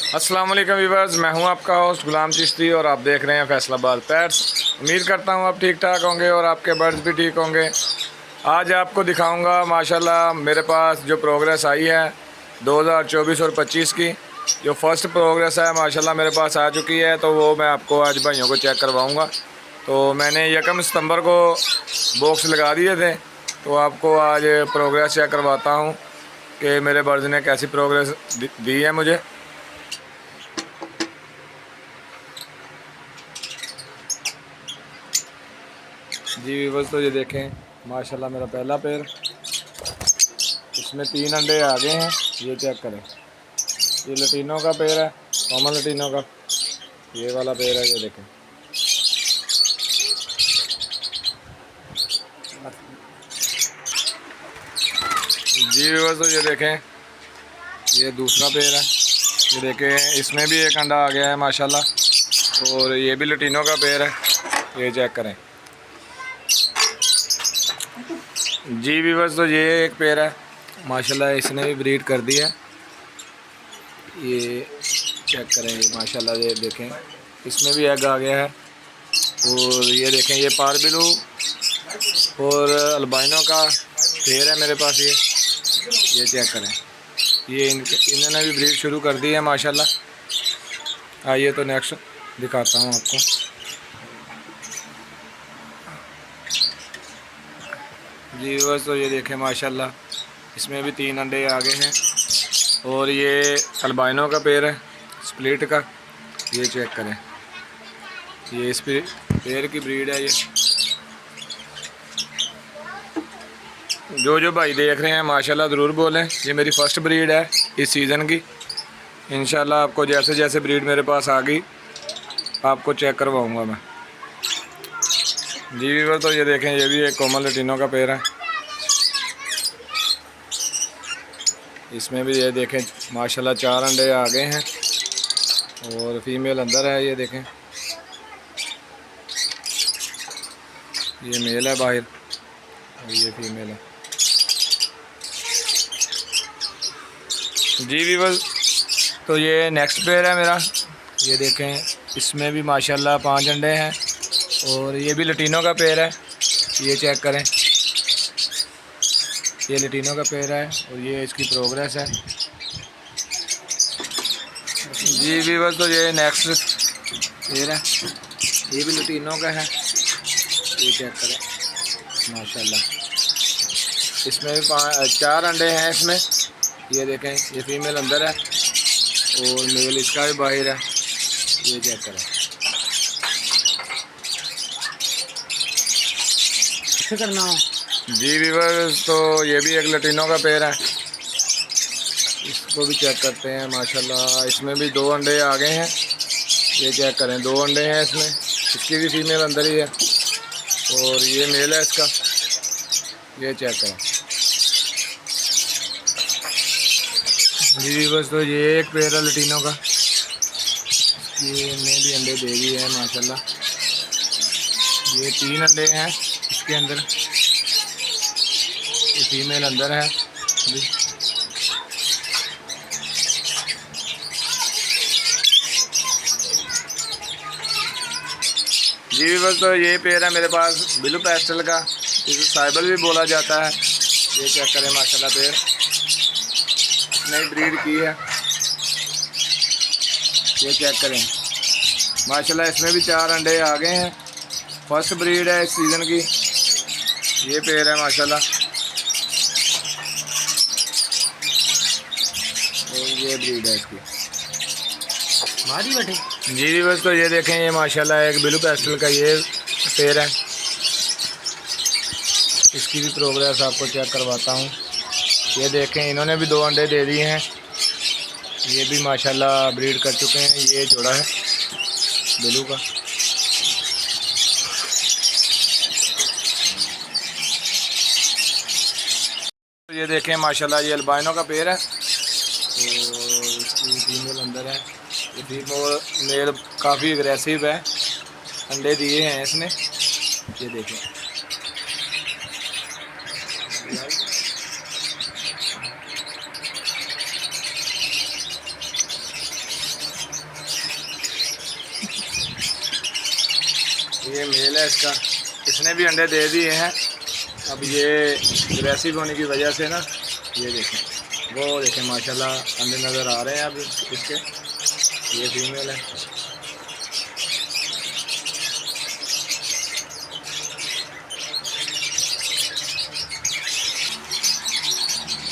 अस्सलाम वालेकुम व्यूअर्स, मैं हूं आपका होस्ट गुलाम चिश्ती और आप देख रहे हैं फैसलाबाद पेट्स। उम्मीद करता हूं आप ठीक ठाक होंगे और आपके बर्ड्स भी ठीक होंगे। आज आपको दिखाऊंगा माशाल्लाह मेरे पास जो प्रोग्रेस आई है 2024 और 25 की। जो फर्स्ट प्रोग्रेस है माशाल्लाह मेरे पास आ चुकी है, तो वो मैं आपको आज भाइयों को चेक करवाऊँगा। तो मैंने 1 सितंबर को बॉक्स लगा दिए थे, तो आपको आज प्रोग्रेस चेक करवाता हूँ कि मेरे बर्ड्स ने कैसी प्रोग्रेस दी है मुझे। जी व्यूअर्स, तो ये देखें माशाल्लाह मेरा पहला पेड़, इसमें 3 अंडे आ गए हैं। ये चेक करें, ये लटीनों का पेड़ है, कॉमन लटीनों का ये वाला पेड़ है। ये देखें, जी व्यूअर्स, तो ये देखें ये दूसरा पेड़ है। ये देखें इसमें भी एक अंडा आ गया है माशाल्लाह, और ये भी लटीनों का पेड़ है। ये चेक करें जी व्यूअर्स, तो ये एक पेड़ है माशाल्लाह, इसने भी ब्रीड कर दी है। ये चेक करें, ये माशाल्लाह ये देखें इसमें भी एग आ गया है। और ये देखें ये पारबिलू और अल्बाइनो का पेड़ है मेरे पास। ये चेक करें, ये इन्होंने भी ब्रीड शुरू कर दी है माशाल्लाह। आइए तो नेक्स्ट दिखाता हूँ आपको। जी बस, तो ये देखें माशाल्लाह इसमें भी 3 अंडे आ गए हैं। और ये अल्बाइनो का पेड़ है स्प्लिट का। ये चेक करें, ये इस पेड़ की ब्रीड है। ये जो भाई देख रहे हैं माशाल्लाह ज़रूर बोलें, ये मेरी फ़र्स्ट ब्रीड है इस सीज़न की। इंशाल्लाह आपको जैसे जैसे ब्रीड मेरे पास आ गई आपको चेक करवाऊँगा मैं। जी वीवर, तो ये देखें ये भी एक कॉमन लटीनों का पेड़ है। इसमें भी ये देखें माशाल्लाह 4 अंडे आ गए हैं और फीमेल अंदर है। ये देखें ये मेल है बाहर और ये फीमेल है। जी वीवर, तो ये नेक्स्ट पेड़ है मेरा। ये देखें इसमें भी माशाल्लाह 5 अंडे हैं और ये भी लटीनों का पेड़ है। ये चेक करें, ये लटीनों का पेड़ है और ये इसकी प्रोग्रेस है। जी वीवर, तो ये नेक्स्ट पेड़ है, ये भी लटीनों का है। ये चेक करें माशाल्लाह, इसमें भी 4 अंडे हैं इसमें। ये देखें ये फीमेल अंदर है और मेल इसका भी बाहर है। ये चेक करें, करना हो। जी व्यूअर्स, तो ये भी एक लटीनों का पेड़ है, इसको भी चेक करते हैं माशाल्लाह। इसमें भी 2 अंडे आ गए हैं। ये चेक करें 2 अंडे हैं इसमें, इसकी भी फीमेल अंदर ही है और ये मेल है इसका। ये चेक करें जी व्यूअर्स, तो ये एक पेड़ है लटीनों का, ये ने भी अंडे दे दिए हैं माशाल्लाह। ये 3 अंडे हैं इसके अंदर, ये फीमेल अंदर है अभी। जी बस, तो ये पेड़ है मेरे पास ब्लू पेस्टल का, इसे साइबल भी बोला जाता है। ये चेक करें माशाल्लाह पेड़ नई ब्रीड की है। ये चेक करें माशाल्लाह, इसमें भी 4 अंडे आ गए हैं। फर्स्ट ब्रीड है इस सीज़न की। ये पेड़ है माशाल्लाह और ये ब्रीड है इसकी मारी बैठे। जी बस, तो ये देखें ये माशाल्लाह एक ब्लू पेस्टल का ये पेड़ है, इसकी भी प्रोग्रेस आपको चेक करवाता हूँ। ये देखें इन्होंने भी 2 अंडे दे दिए हैं। ये भी माशाल्लाह ब्रीड कर चुके हैं। ये जोड़ा है ब्लू का। ये देखें माशाल्लाह ये अल्बाइनो का पेड़ है और इसकी फीमेल अंदर है। ये फीमेल मेल काफ़ी अग्रेसिव है, अंडे दिए हैं इसने। ये देखें ये मेल है इसका, इसने भी अंडे दे दिए हैं। अब ये अग्रेसिव होने की वजह से ना, ये देखें, वो देखें माशाल्लाह अंडे नज़र आ रहे हैं अब इसके। ये फीमेल है।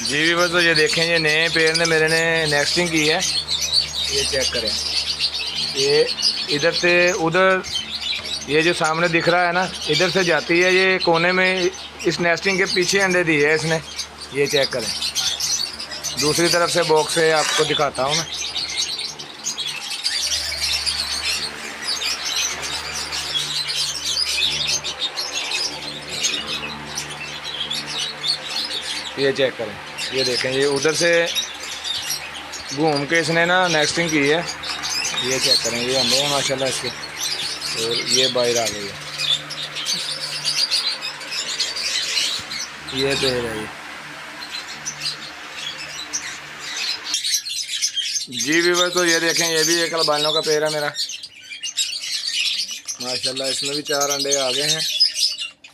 जी भी बस, तो ये देखें, ये नए पेड़ ने मेरे ने नेस्टिंग की है। ये चेक करें, ये इधर से उधर, ये जो सामने दिख रहा है ना, इधर से जाती है ये कोने में। इस नेस्टिंग के पीछे अंडे दिए है इसने। ये चेक करें, दूसरी तरफ से बॉक्स से आपको दिखाता हूँ मैं। ये चेक करें, ये देखें, ये उधर से घूम के इसने ना नेस्टिंग की है। ये चेक करें, ये अंडे हैं माशाल्लाह इसके, और ये बाहर आ गई है। ये पेड़ है ये। जी भी बस, तो ये देखें, ये भी एक अल्बानो का पेड़ है मेरा माशाल्लाह। इसमें भी 4 अंडे आ गए हैं।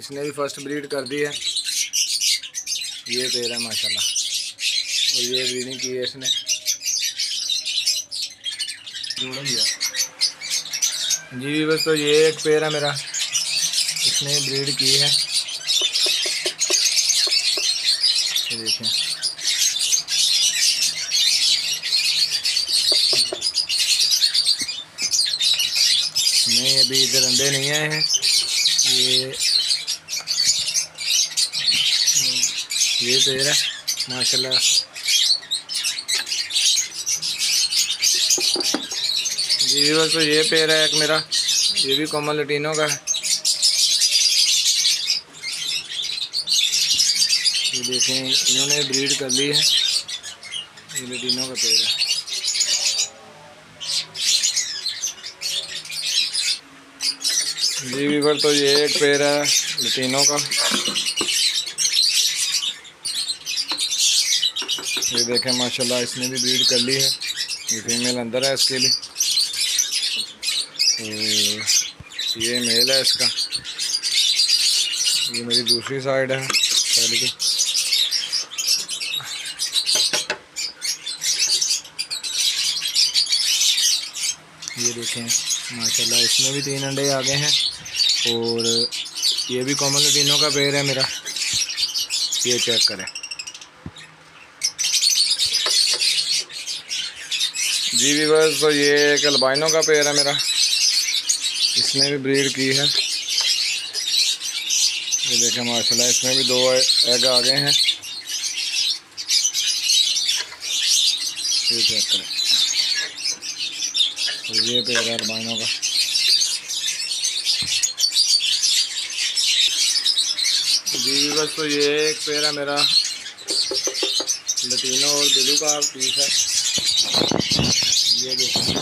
इसने भी फर्स्ट ब्रीड कर दी है। ये पेड़ है माशाल्लाह, और ये ब्रीडिंग की है इसने। जी भी बस, तो ये एक पेड़ है मेरा, इसने ब्रीड की है। ये देखें, नहीं अभी इधर अंडे नहीं आए हैं। ये पेड़ है माशाल्लाह। जी बस, तो ये पेड़ है एक मेरा, ये भी कॉमन लटीनो का है। ये देखें, इन्होंने ब्रीड कर ली है। ये लटीनो का पेड़ है। जी वीवर, तो ये एक पेड़ है लटीनो का। ये देखें माशाल्लाह, इसने भी ब्रीड कर ली है। ये फीमेल अंदर है इसके लिए, तो ये मेल है इसका। ये मेरी दूसरी साइड है पहले की। ये देखें माशाल्लाह, इसमें भी 3 अंडे आ गए हैं। और ये भी कॉमन लटीनो का पेड़ है मेरा। ये चेक करें। जी वीवर्स, तो ये एक अल्बाइनो का पेड़ है मेरा, इसने भी ब्रीड की है। ये देखें माशाल्लाह, इसमें भी 2 एग आ गए हैं। ये चेक करें, और ये पेड़ है अल्बाइनो का। जी वीवर्स, तो ये एक पेड़ है मेरा लटीनो और ब्लू का पीस है। ये देखिए,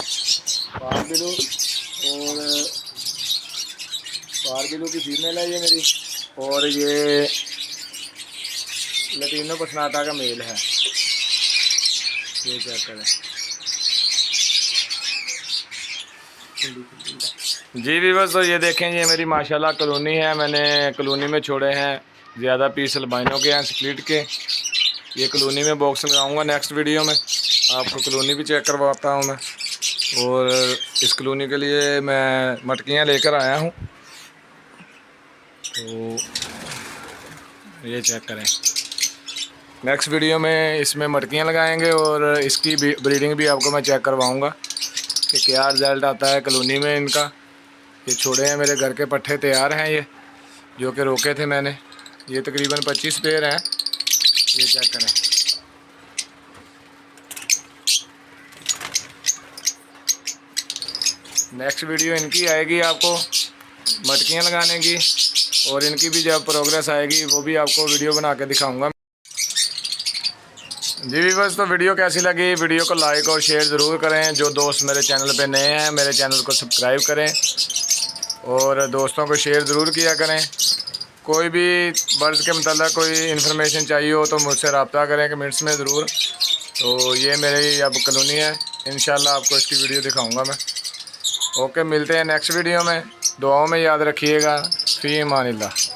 पारबिलू की फीमेल है ये मेरी, और ये लटीनो पसनाटा का मेल है। ये चेक करें। जी वीवर्स, तो ये देखें, ये मेरी माशाल्लाह कॉलोनी है। मैंने कॉलोनी में छोड़े हैं ज़्यादा पीस अल्बाइनो के हैं, स्प्लिट के। ये कॉलोनी में बॉक्स में आऊँगा नेक्स्ट वीडियो में, आपको कॉलोनी भी चेक करवाता हूँ मैं। और इस कॉलोनी के लिए मैं मटकियाँ लेकर आया हूँ, तो ये चेक करें। नेक्स्ट वीडियो में इसमें मटकियाँ लगाएंगे और इसकी ब्रीडिंग भी आपको मैं चेक करवाऊँगा कि क्या रिज़ल्ट आता है कॉलोनी में इनका। ये छोड़े हैं मेरे घर के पट्ठे तैयार हैं, ये जो कि रोके थे मैंने। ये तकरीबन 25 पेड़ हैं। ये चेक करें। नेक्स्ट वीडियो इनकी आएगी आपको मटकियाँ लगाने की, और इनकी भी जब प्रोग्रेस आएगी वो भी आपको वीडियो बना के दिखाऊंगा। जी व्यूअर्स, तो वीडियो कैसी लगी, वीडियो को लाइक और शेयर ज़रूर करें। जो दोस्त मेरे चैनल पे नए हैं, मेरे चैनल को सब्सक्राइब करें और दोस्तों को शेयर ज़रूर किया करें। कोई भी बर्ड्स के मतलब कोई इन्फॉर्मेशन चाहिए हो तो मुझसे रब्ता करें कमेंट्स में ज़रूर। तो ये मेरी अब कॉलोनी है, इंशाल्लाह आपको इसकी वीडियो दिखाऊंगा मैं। ओके, मिलते हैं नेक्स्ट वीडियो में। दुआओं में याद रखिएगा। फ़ी अमानिल्लाह।